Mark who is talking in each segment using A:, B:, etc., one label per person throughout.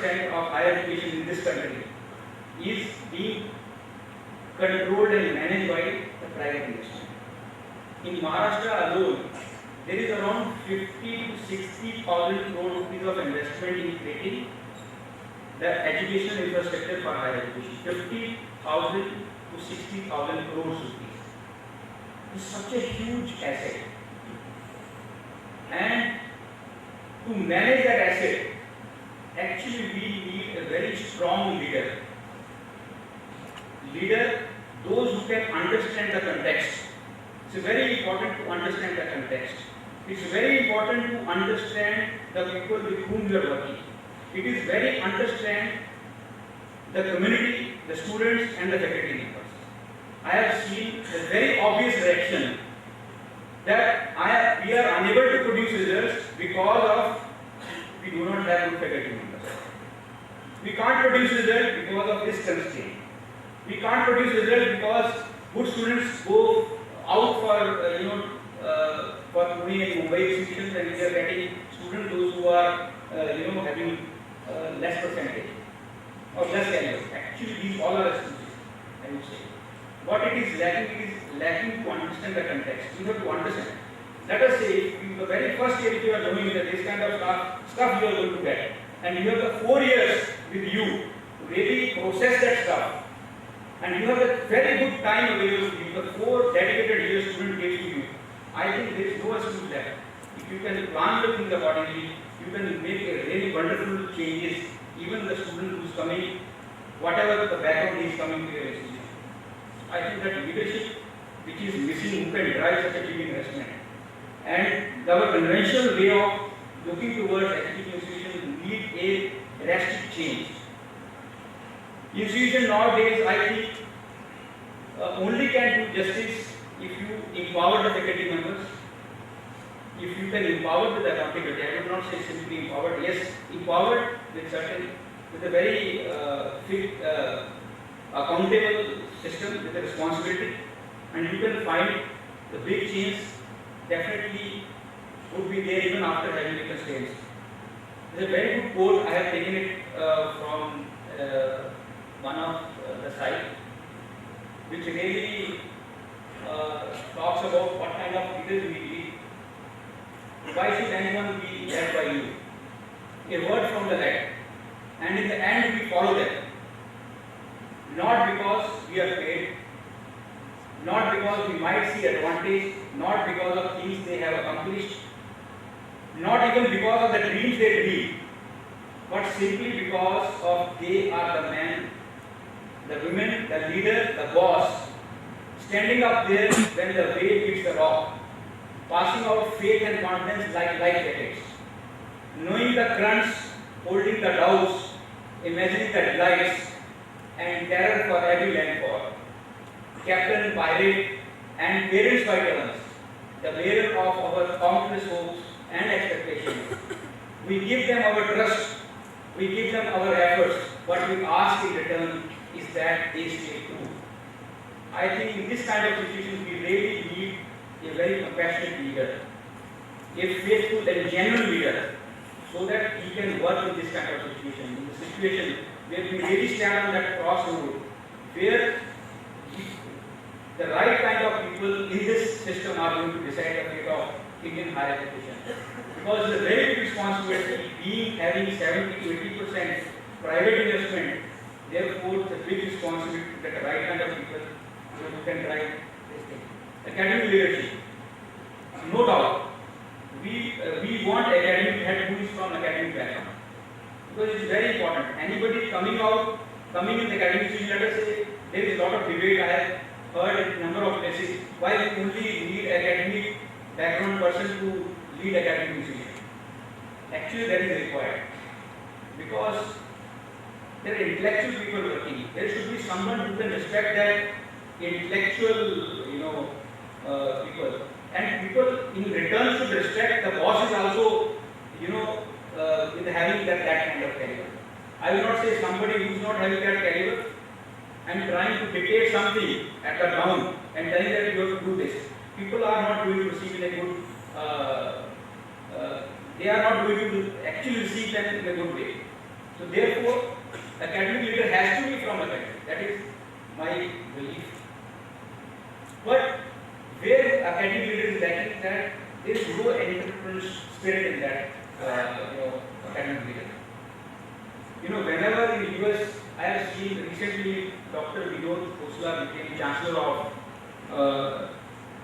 A: 80% of higher education in this country is being controlled and managed by the private industry. In Maharashtra alone, there is around 50 to 60,000 crore rupees of investment in creating the educational infrastructure for higher education. 50,000 to 60,000 crores rupees. It's such a huge asset. And to manage that asset, actually we need a very strong leader. Those who can understand the context. It's very important to understand the context. It's very important to understand the people with whom you are working. It is very understand the community, the students and the faculty members. I have seen a very obvious reaction that we are unable to produce results because we do not have good faculty members. We can't produce results because of this constraint. We can't produce results because good students go out for Pune and Mumbai institutions, and we are getting students those who are having less percentage or less caliber. Actually, these all are excuses, I would say. What it is lacking to understand the context. You have to understand. Let us say, in the very first year, if you are doing this kind of stuff you are going to get, and you have the 4 years with you to really process that stuff, and you have a very good time available to you, the 4 dedicated years student gives to you, I think there is no excuse left. If you can plan the things accordingly, you can make a really wonderful changes, even the student who is coming, whatever the background is coming to your institution. I think that leadership which is missing, who can drive such a big investment. And our conventional way of looking towards education institutions need a drastic change. Institution nowadays, I think, only can do justice if you empower the faculty members, if you can empower with accountability. I would not say simply empowered. Yes, empowered with a very accountable system with a responsibility, and you can find the big change definitely would be there even after having the constraints. There's a very good quote, I have taken it from one of the site, which really talks about what kind of leaders we need. Why should anyone be led by you? A word from the head, and in the end we follow them. Not because we are paid, not because we might see advantage, not because of things they have accomplished, not even because of the dreams they dream, but simply because of they are the men, the women, the leader, the boss, standing up there when the wave hits the rock, passing out faith and confidence like life jackets, knowing the crunch, holding the doubts, imagining the delights, and terror for every landfall. Captain, pirate, and parents by turns, the bearer of our countless hopes and expectations. We give them our trust, we give them our efforts, what we ask in return is that they stay true. I think in this kind of situation we really need a very compassionate leader, a faithful and genuine leader, so that he can work in this kind of situation, in the situation where we really stand on that crossroad, where the right kind of people in this system are going to decide the fate of Indian higher education. Because it's a very big responsibility, being having 70 to 80% private investment, therefore it's a big responsibility to get the right kind of people who can drive this thing. Academic leadership. No doubt, we want academic head who is from academic background. Because it is very important. Anybody coming in the academic field, let us say, there is a lot of debate. I have heard in a number of places why we only need academic background person to lead academic institution. Actually, that is required because there are intellectual people working. There should be someone who can respect that intellectual, people, and people in return should respect the boss is also, with having that kind of caliber. I will not say somebody who is not having that caliber and trying to dictate something at the ground and telling that you have to do this. People are not going to receive in a good, they are not going to actually receive them in a good way. So therefore, Whenever in US, I have seen recently Dr. Vinod Khosla became Chancellor of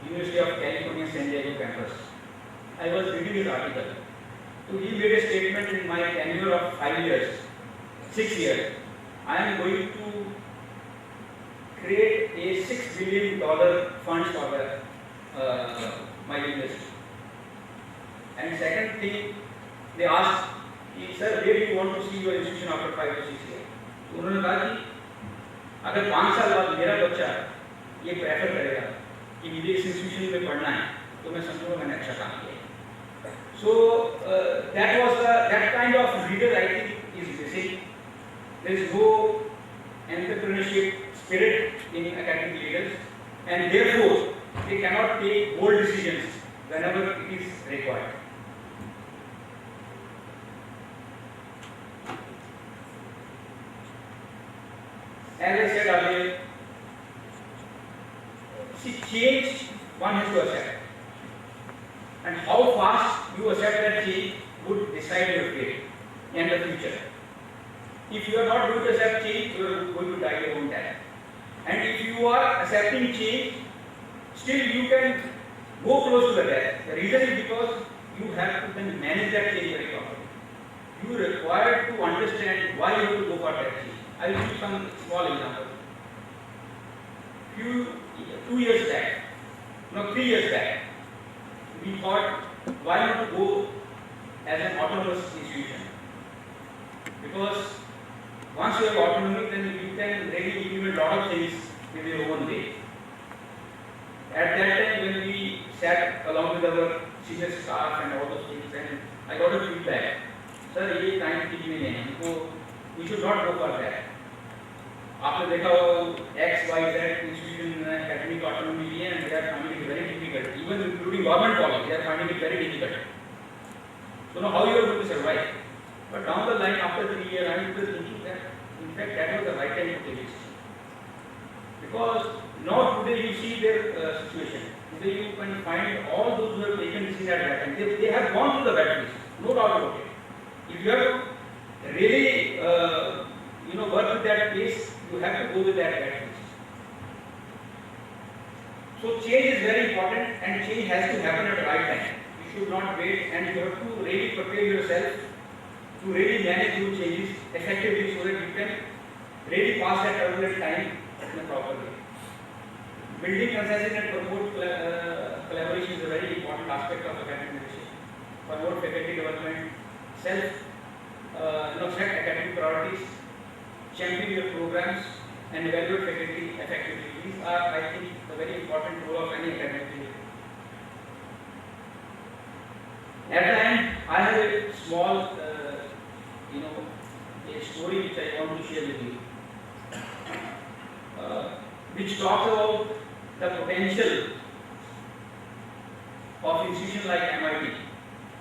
A: University of California San Diego campus. I was reading his article. So he made a statement: in my tenure of 5 years, 6 years, I am going to create a $6 billion fund for my university. And second thing, they asked, sir, where do you want to see your institution after 5 to 6 years? तो उन्होंने कहा कि अगर 5 साल बाद मेरा बच्चा ये प्रेफर करेगा कि मुझे इस इंस्टीट्यूशन में पढ़ना है, तो मैं समझूंगा मैंने अच्छा काम किया. So that kind of leader, I think, is missing. There is no entrepreneurship spirit in academic leaders, and therefore they cannot take bold decisions whenever it is required. As I said earlier, see, change one has to accept, and how fast you accept that change would decide your fate and the future. If you are not going to accept change, you are going to die your own death. And if you are accepting change, still you can go close to the death. The reason is because you have to then manage that change very properly. You are required to understand why you have to go for that change. I will give some small example. 2 years back, no, 3 years back, we thought, why not go as an autonomous institution? Because once you have autonomy, then you can really implement a lot of things in your own way. At that time, when we sat along with our senior staff and all those things, and I got a feedback, sir, ये time ठीक नहीं है, हमको we should not go for that. आपने देखा हो X, Y, Z institution academic autonomy लिए, and they are finding it very difficult, even including government college, they are finding it very difficult. So now how you are going to survive? But down the line, after 3 years, I am thinking that, in fact, that was the right time to take this. Because now today you see their situation. Today you can find all those who have taken this in that time. They have gone through the battles, no doubt about it. If you have to really, work with that pace, you have to go with that battles. So change is very important, and change has to happen at the right time. You should not wait, and you have to really prepare yourself to really manage those changes effectively so that you can really pass that turbulent time in a proper way. Building consensus and promote collaboration is a very important aspect of academic leadership. Promote faculty development, set academic priorities, champion your programs, and evaluate faculty effectively. These are, I think, the very important role of any academic leader. At the end, I have a small a story which I want to share with you, which talks about the potential of institution like MIT,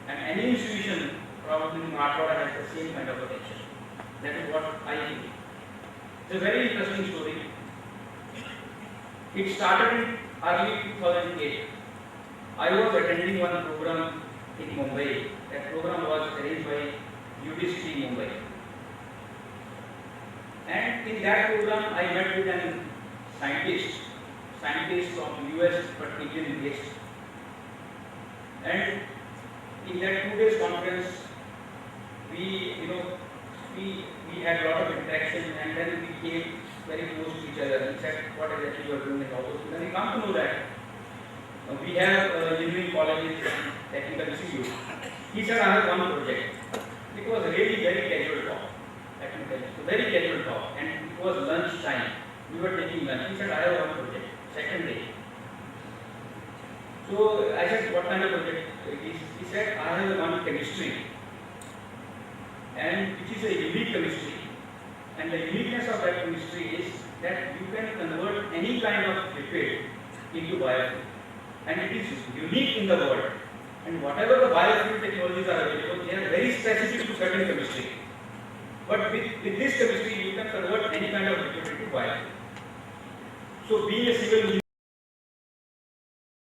A: and any institution probably in Part-4 has the same kind of potential. That is what I think. It's a very interesting story. It started in early 2008. I was attending one program in Mumbai. That program was arranged by UDC Mumbai. And in that program, I met with a scientist from US but Indian based. And in that 2 days conference, we had a lot of interaction, and then we came very close to each other. He said, what exactly you are doing and all those things. And we come to know that we have engineering colleges and technical institutes. He said, I have one project. It was really very casual talk. I can tell you. So very casual talk. And it was lunch time. We were taking lunch. He said, I have one project. Second day. So I said, what kind of project it is? He said, I have one chemistry. And which is a unique chemistry. And the uniqueness of that chemistry is that you can convert any kind of lipid into biofuel. And it is unique in the world. And whatever the biofuel technologies are available, they are very specific to certain chemistry. But with this chemistry, you can convert any kind of lipid into biofuel. So being a civil engineer,